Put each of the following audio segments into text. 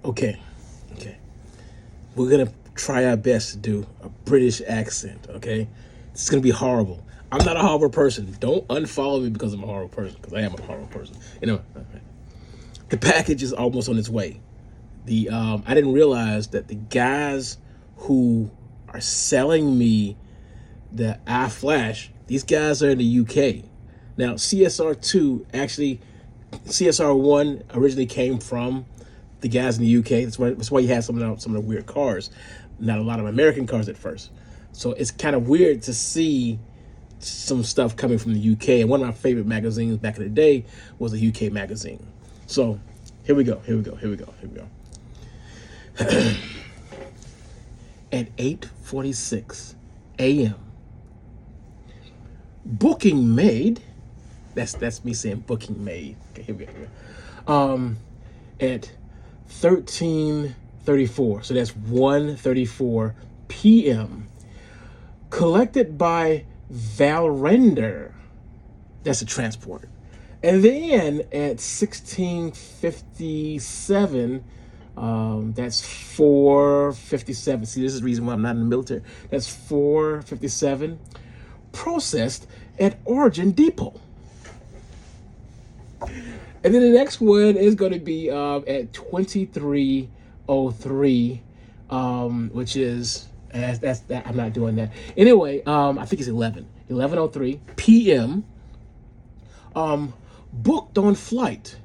Okay, okay. We're gonna try our best to do a British accent. Okay, it's gonna be horrible. I'm not a horrible person. Don't unfollow me because I'm a horrible person. Because I am a horrible person. Okay. The package is almost on its way. I didn't realize that the guys who are selling me the iFlash, these guys are in the UK. Now CSR1 originally came from the guys in the UK. That's why you had some of the weird cars, not a lot of American cars at first. So it's kind of weird to see some stuff coming from the UK. And one of my favorite magazines back in the day was a UK magazine. So here we go. At 8:46 a.m. Booking made. That's me saying booking made. Okay, here we go. At 13:34, so that's 1:34 p.m. Collected by Valrender. That's a transport. And then at 16:57, that's 4:57. See, this is the reason why I'm not in the military. That's 4:57. Processed at Origin Depot. And then the next one is going to be at 23:03, which is that's that. I'm not doing that anyway. I think it's 11:03 p.m. Booked on flight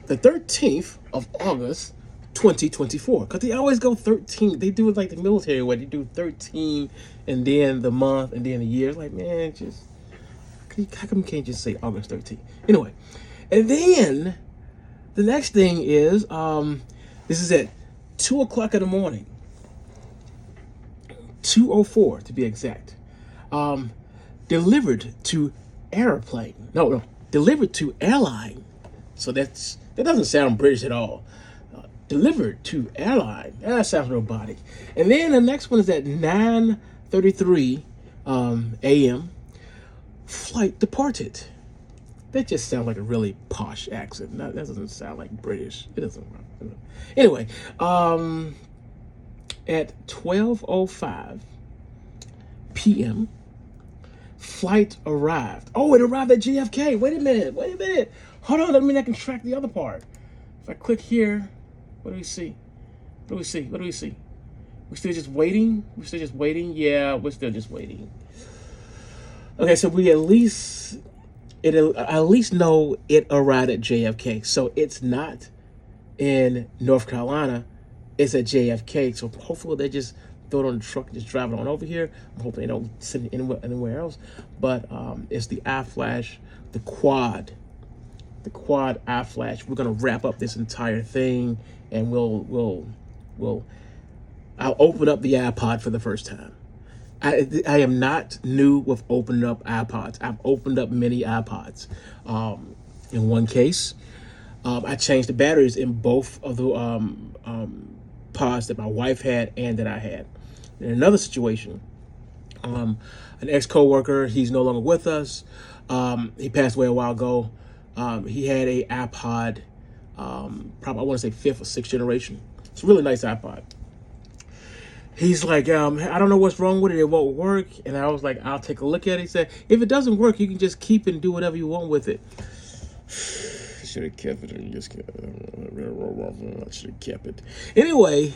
the 13th of August 2024, because they always go 13. They do it like the military way. They do 13 and then the month and then the year. It's like, man, just how come you can't just say August 13th? Anyway, and then the next thing is this is at 2 o'clock in the morning, 2:04 to be exact. Delivered to airplane. No, delivered to airline. So that doesn't sound British at all. Delivered to airline. That sounds robotic. And then the next one is at 9:33 a.m. Flight departed. That just sounds like a really posh accent. That doesn't sound like British. It doesn't. Anyway, at 12:05 p.m. flight arrived. Oh, it arrived at JFK. Wait a minute. Hold on. Let me. I can track the other part. If I click here, what do we see? We're still just waiting. Yeah, we're still just waiting. Okay, so we at least know it arrived at JFK. So it's not in North Carolina. It's at JFK. So hopefully they just throw it on the truck and just drive it on over here. I'm hoping they don't send it anywhere else. But it's the iFlash, the quad iFlash. We're gonna wrap up this entire thing, and I'll open up the iPod for the first time. I am not new with opening up iPods. I've opened up many iPods. In one case, I changed the batteries in both of the pods that my wife had and that I had. In another situation, an ex-coworker, he's no longer with us. He passed away a while ago. He had a iPod, probably I want to say 5th or 6th generation. It's a really nice iPod. He's like, I don't know what's wrong with it. It won't work. And I was like, I'll take a look at it. He said, if it doesn't work, you can just keep it and do whatever you want with it. Should have kept it. I should have kept it. Anyway,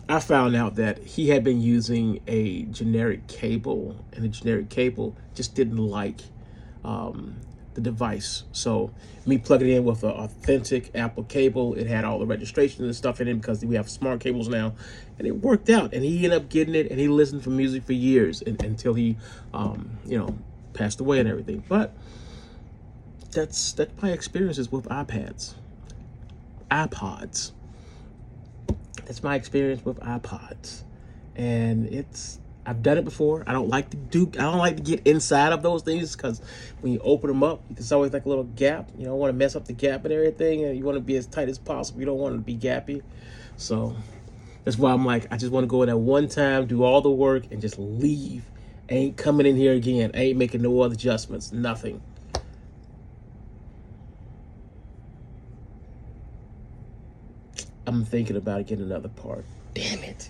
I found out that he had been using a generic cable, and the generic cable just didn't like the device. So me plugging it in with an authentic Apple cable, it had all the registration and stuff in it because we have smart cables now, and it worked out. And he ended up getting it, and he listened to music for years until he, passed away and everything. But that's my experiences with iPods. That's my experience with iPods, and I've done it before. I don't like to get inside of those things, because when you open them up, there's always like a little gap. You don't want to mess up the gap and everything, and you want to be as tight as possible. You don't want it to be gappy. So that's why I'm like, I just want to go in at one time, do all the work, and just leave. I ain't coming in here again. I ain't making no other adjustments. Nothing. I'm thinking about getting another part. Damn it.